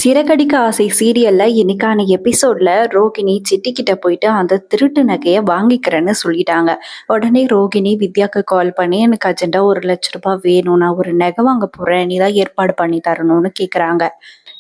சிறகடிக்க ஆசை சீரியல்ல இன்னைக்கான எபிசோட்ல ரோகிணி சிட்டி கிட்ட போயிட்டு அந்த திருட்டு நகையை வாங்கிக்கிறேன்னு சொல்லிட்டாங்க. உடனே ரோகிணி வித்யாக்கு கால் பண்ணி எனக்கு அர்ஜென்ட்டா 1,00,000 ரூபாய் வேணும், நான் ஒரு நகை வாங்க போறேன், நீ தான் ஏற்பாடு பண்ணி தரணும்னு கேக்குறாங்க.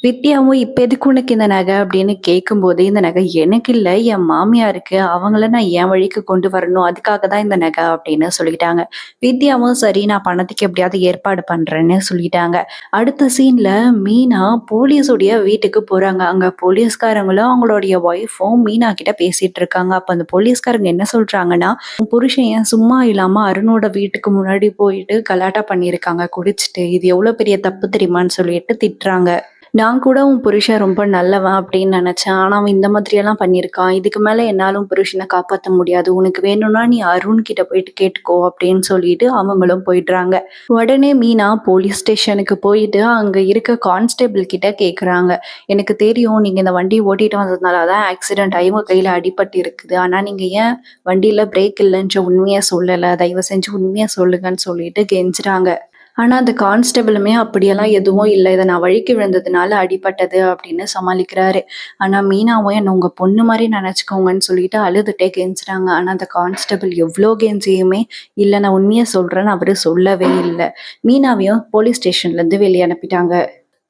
வித்யாவும் இப்ப எதுக்கு உனக்கு இந்த நகை அப்படின்னு கேட்கும்போது, இந்த நகை எனக்கு இல்ல, என் மாமியாருக்கு, அவங்கள நான் என் வழிக்கு கொண்டு வரணும், அதுக்காக தான் இந்த நகை அப்படின்னு சொல்லிட்டாங்க. வித்யாவும் சரி நான் பணத்துக்கு எப்படியாவது ஏற்பாடு பண்றேன்னு சொல்லிட்டாங்க. அடுத்த சீன்ல மீனா போலீஸுடைய வீட்டுக்கு போறாங்க. அங்க போலீஸ்காரங்களும் அவங்களுடைய ஒய்ஃபும் மீனா கிட்ட பேசிட்டு இருக்காங்க. அப்ப அந்த போலீஸ்காரங்க என்ன சொல்றாங்கன்னா, உன் புருஷன் ஏன் சும்மா இல்லாம அருணோட வீட்டுக்கு முன்னாடி போயிட்டு கலாட்டா பண்ணியிருக்காங்க குடிச்சிட்டு, இது எவ்வளவு பெரிய தப்பு தெரியுமான்னு சொல்லிட்டு திட்டுறாங்க. நான் கூட உன் புருஷன் ரொம்ப நல்லவன் அப்படின்னு நினைச்சேன். ஆனா அவன் இந்த மாதிரியெல்லாம் பண்ணியிருக்கான். இதுக்கு மேல என்னால உன் புருஷனை காப்பாத்த முடியாது. உனக்கு வேணும்னா நீ அருண் கிட்ட போயிட்டு கேட்டுக்கோ அப்படின்னு சொல்லிட்டு அவங்களும் போயிடுறாங்க. உடனே மீனா போலீஸ் ஸ்டேஷனுக்கு போயிட்டு அங்க இருக்க கான்ஸ்டபிள் கிட்ட கேக்குறாங்க. எனக்கு தெரியும் நீங்க இந்த வண்டி ஓட்டிட்டு வந்ததுனால தான் ஆக்சிடென்ட் ஆகி உங்க கையில அடிபட்டு இருக்குது. ஆனா நீங்க ஏன் வண்டியில பிரேக் இல்லைன்ற உண்மையை சொல்லல? தயவு செஞ்சு உண்மையை சொல்லுங்கன்னு சொல்லிட்டு கெஞ்சுறாங்க. ஆனா அந்த கான்ஸ்டபிளுமே அப்படியெல்லாம் எதுவும் இல்ல. இத நான் வழுக்கி விழுந்ததுனால அடிபட்டது அப்படின்னு சமாளிக்கிறாரு. ஆனா மீனாவும் என்ன உங்க பொண்ணு மாரி நெனச்சுக்கோங்கன்னு சொல்லிட்டு அழுதுட்டே கெஞ்சுறாங்க. ஆனா அந்த கான்ஸ்டபிள் எவ்ளோ கெஞ்சியுமே, இல்ல நான் உண்மைய சொல்றேன்னு அவரு சொல்லவே இல்ல. மீனாவையும் போலீஸ் ஸ்டேஷன்லேருந்து வெளிய அனுப்பிட்டாங்க.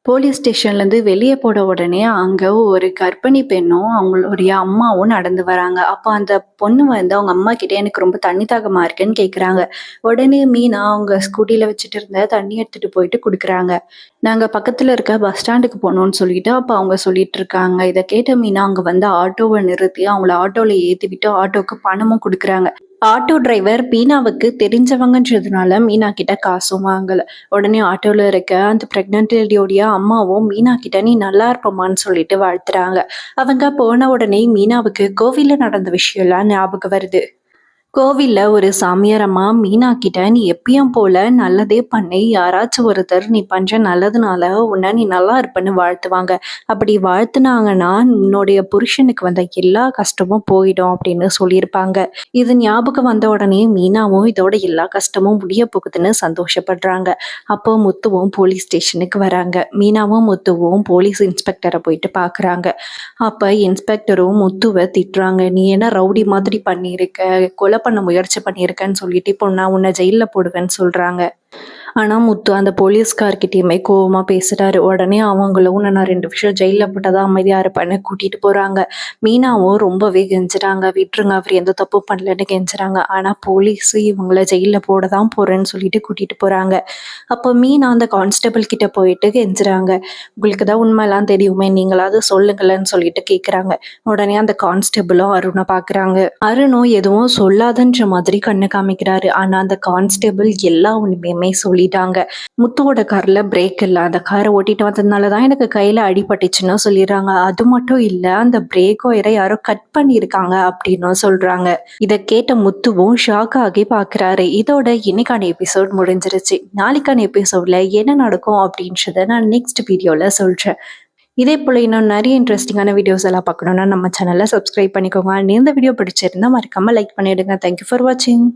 போலீஸ் ஸ்டேஷன்லேருந்து வெளியே போன உடனே அங்கே ஒரு கர்ப்பிணி பெண்ணும் அவங்களுடைய அம்மாவும் நடந்து வராங்க. அப்போ அந்த பொண்ணு வந்து அவங்க அம்மா கிட்ட எனக்கு ரொம்ப தண்ணி தாகமாக இருக்குன்னு கேட்குறாங்க. உடனே மீனா அவங்க ஸ்கூட்டியில் வச்சுட்டு இருந்த தண்ணி எடுத்துகிட்டு போயிட்டு கொடுக்குறாங்க. நாங்கள் பக்கத்தில் இருக்க பஸ் ஸ்டாண்டுக்கு போகணும்னு சொல்லிட்டு அப்போ அவங்க சொல்லிட்டு இருக்காங்க. இதை கேட்ட மீனா அங்கே வந்து ஆட்டோவை நிறுத்தி அவங்கள ஆட்டோவில் ஏற்றி விட்டு ஆட்டோவுக்கு பணமும் கொடுக்குறாங்க. ஆட்டோ டிரைவர் மீனாவுக்கு தெரிஞ்சவங்கன்றதுனால மீனா கிட்ட காசும் வாங்கல. உடனே ஆட்டோல இருக்க அந்த பிரெக்னன்ட் லேடியோடைய அம்மாவும் மீனா கிட்ட நீ நல்லா இருப்பமான்னு சொல்லிட்டு வாழ்த்துறாங்க. அவங்க போன உடனே மீனாவுக்கு கோவில்ல நடந்த விஷயம் எல்லாம் ஞாபகம் வருது. கோவில்ல ஒரு சாமியார் அம்மா மீனா கிட்ட நீ எப்பயும் போல நல்லதே பண்ணி யாராச்சும் ஒருத்தர் நீ பண்ற நல்லதுனால உன்னை நீ நல்லா இருப்பன்னு வாழ்த்துவாங்க. அப்படி வாழ்த்துனாங்கன்னா உன்னுடைய புருஷனுக்கு வந்த எல்லா கஷ்டமும் போயிடும் அப்படின்னு சொல்லியிருப்பாங்க. இது ஞாபகம் வந்த உடனே மீனாவும் இதோட எல்லா கஷ்டமும் முடிய போகுதுன்னு சந்தோஷப்படுறாங்க. அப்போ முத்துவும் போலீஸ் ஸ்டேஷனுக்கு வராங்க. மீனாவும் முத்துவும் போலீஸ் இன்ஸ்பெக்டரை போயிட்டு பாக்குறாங்க. அப்ப இன்ஸ்பெக்டரும் முத்துவை திட்டுறாங்க. நீ என்ன ரவுடி மாதிரி பண்ணியிருக்க, கொலை பண்ண முயற்சி பண்ணியிருக்கேன்னு சொல்லிட்டு இப்போ நான் உன்னை ஜெயில போடுவேன்னு சொல்றாங்க. ஆனா முத்து அந்த போலீஸ்கார்கிட்டயுமே கோவமா பேசுறாரு. உடனே அவங்களும் உன்னை நான் 2 வருஷம் ஜெயில போட்டதா அமைதியா இருப்பேன்னு கூட்டிட்டு போறாங்க. மீனாவும் ரொம்பவே கெஞ்சுறாங்க. விட்டுருங்க, அவர் எந்த தப்பும் பண்ணலன்னு கெஞ்சுறாங்க. ஆனா போலீஸ் இவங்கள ஜெயில போட தான் போறேன்னு சொல்லிட்டு கூட்டிட்டு போறாங்க. அப்போ மீனா அந்த கான்ஸ்டபிள் கிட்ட போயிட்டு கெஞ்சுறாங்க. உங்களுக்கு தான் உண்மையெல்லாம் தெரியுமே, நீங்களாவது சொல்லுங்களேன்னு சொல்லிட்டு கேக்குறாங்க. உடனே அந்த கான்ஸ்டபிளும் அருணை பாக்குறாங்க. அருணும் எதுவும் சொல்லாதன்ற மாதிரி கண்ணு காமிக்கிறாரு. ஆனா அந்த கான்ஸ்டபிள் எல்லா உண்மையுமே சொல்லிட்டாங்க. முத்துவோட கார்ல பிரேக் இல்ல, அந்த காரை ஓட்டிட்டு வந்ததுனாலதான் எனக்கு கையில அடிபட்டுச்சுன்னு சொல்லிடுறாங்க. அது மட்டும் இல்ல, அந்த பிரேக் ஒயரை யாரோ கட் பண்ணியிருக்காங்க அப்படின்னு சொல்றாங்க. இதை கேட்ட முத்துவும் ஷாக் ஆகி பாக்குறாரு. இதோட இன்னைக்கான எபிசோட் முடிஞ்சிருச்சு. நாளைக்கான எபிசோட்ல என்ன நடக்கும் அப்படின்றத நான் நெக்ஸ்ட் வீடியோல சொல்றேன். இதே போல இன்னும் நிறைய இன்ட்ரெஸ்டிங்கான வீடியோஸ் எல்லாம் பார்க்கணும்னா நம்ம சேனலை சப்ஸ்கிரைப் பண்ணிக்கோங்க. இந்த வீடியோ பிடிச்சிருந்தா மறக்காம லைக் பண்ணிடுங்க. தேங்க்யூ ஃபார் வாட்சிங்.